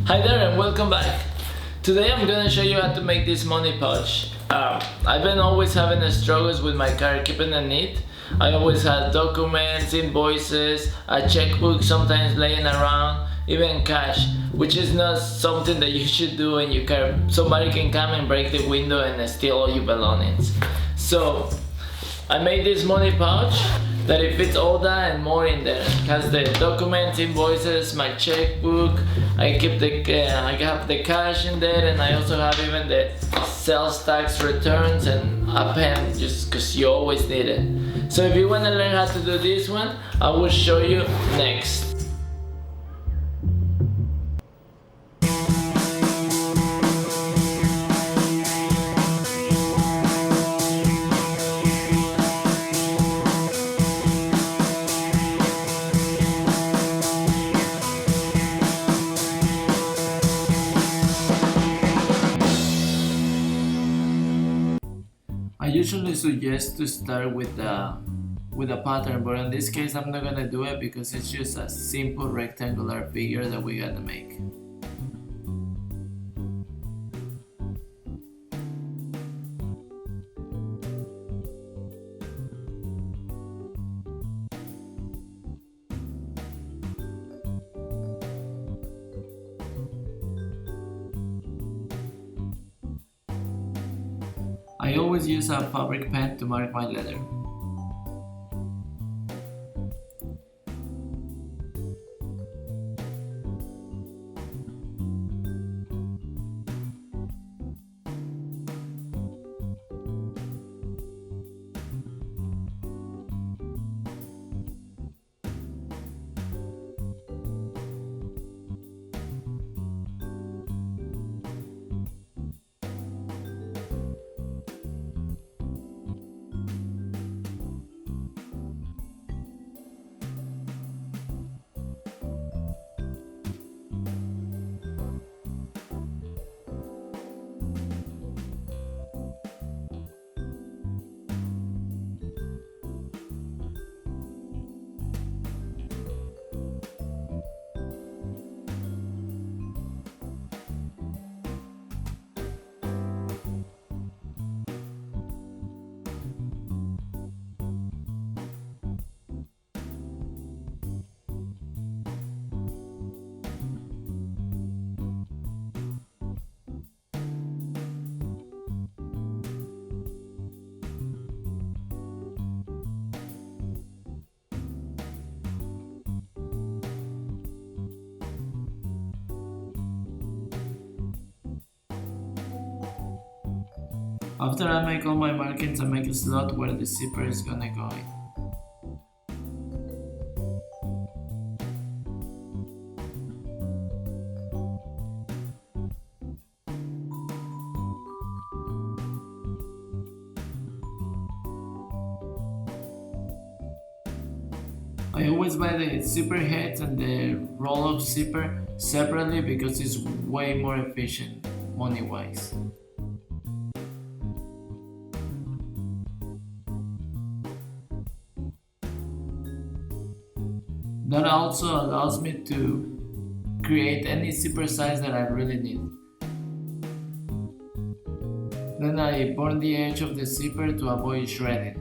Hi there and welcome back. Today I'm gonna show you how to make this money pouch. I've been always having struggles with my car keeping it neat. I always had documents, invoices, a checkbook sometimes laying around, even cash, which is not something that you should do in your car. Somebody can come and break the window and steal all your belongings. So I made this money pouch that it fits all that and more in there. It has the documents, invoices, my checkbook. I have the cash in there, and I also have even the sales tax returns and a pen, just because you always need it. So if you want to learn how to do this one, I will show you next. I usually suggest to start with a pattern, but in this case I'm not gonna do it because it's just a simple rectangular figure that we gotta make. I always use a fabric pen to mark my letter. After I make all my markings, I make a slot where the zipper is gonna go in. I always buy the zipper heads and the roll-up zipper separately because it's way more efficient money-wise. That also allows me to create any zipper size that I really need. Then I burn the edge of the zipper to avoid shredding.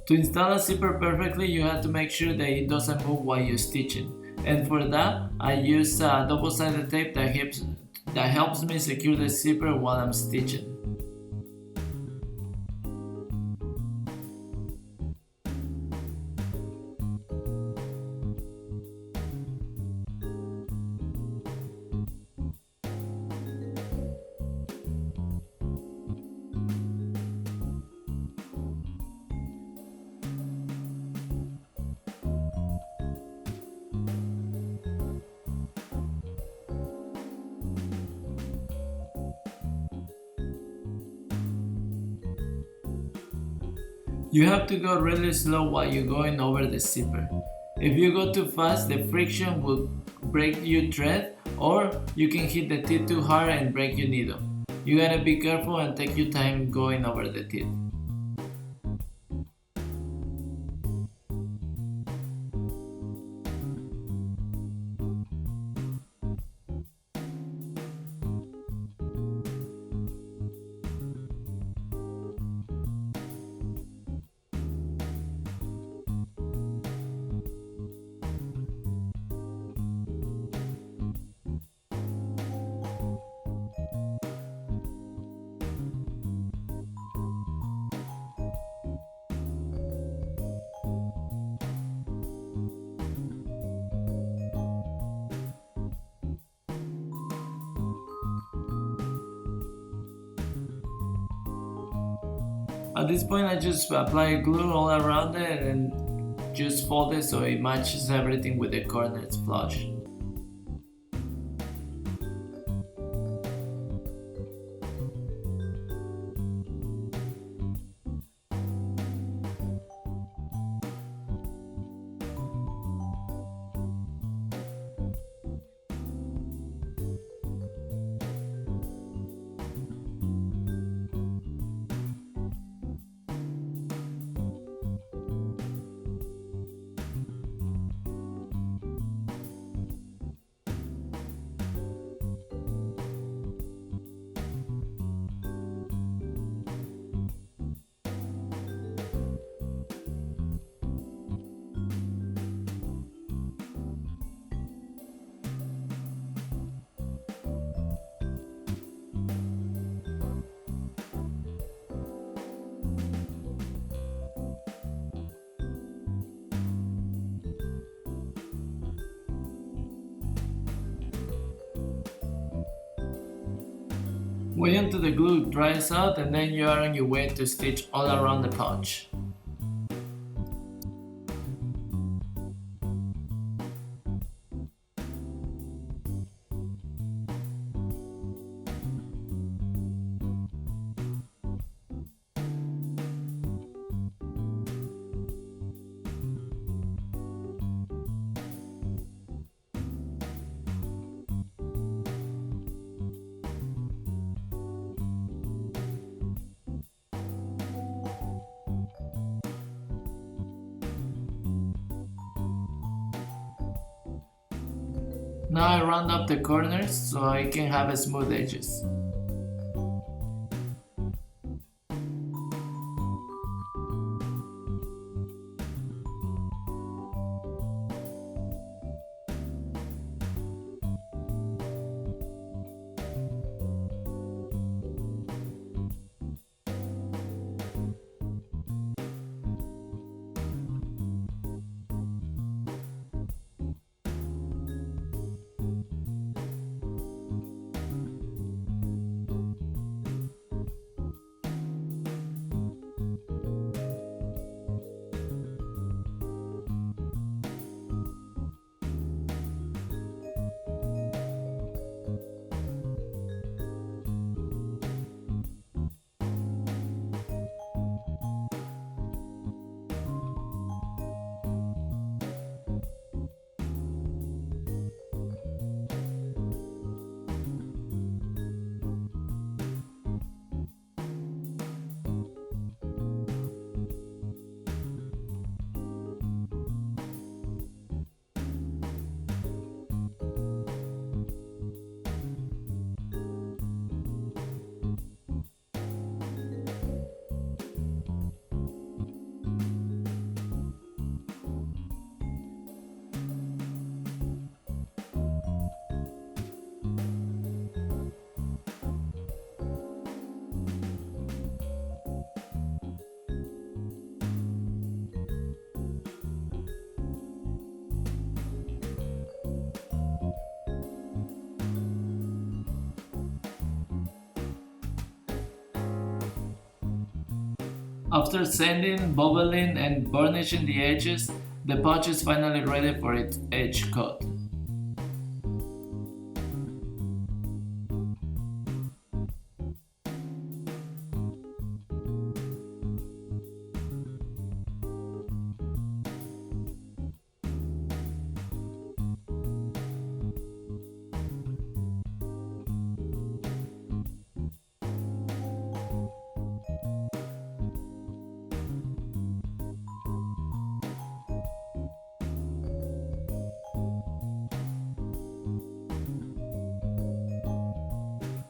To install a zipper perfectly, you have to make sure that it doesn't move while you're stitching. And for that, I use double-sided tape that helps me secure the zipper while I'm stitching. You have to go really slow while you're going over the zipper. If you go too fast, the friction will break your thread Or you can hit the teeth too hard and break your needle. You gotta be careful and take your time going over the teeth. At this point I just apply glue all around it and just fold it so it matches everything with the corners flush. Wait until the glue dries out and then you are on your way to stitch all around the pouch. Now I round up the corners so I can have a smooth edges. After sanding, bubbling, and burnishing the edges, the pouch is finally ready for its edge coat.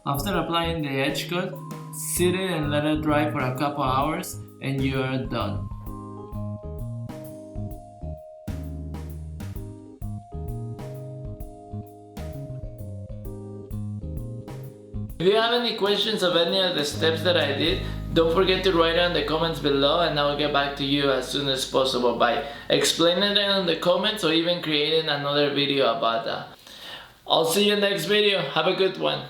After applying the edge coat, sit it and let it dry for a couple hours and you are done. If you have any questions of any of the steps that I did, don't forget to write it in the comments below and I'll get back to you as soon as possible by explaining it in the comments or even creating another video about that. I'll see you next video. Have a good one.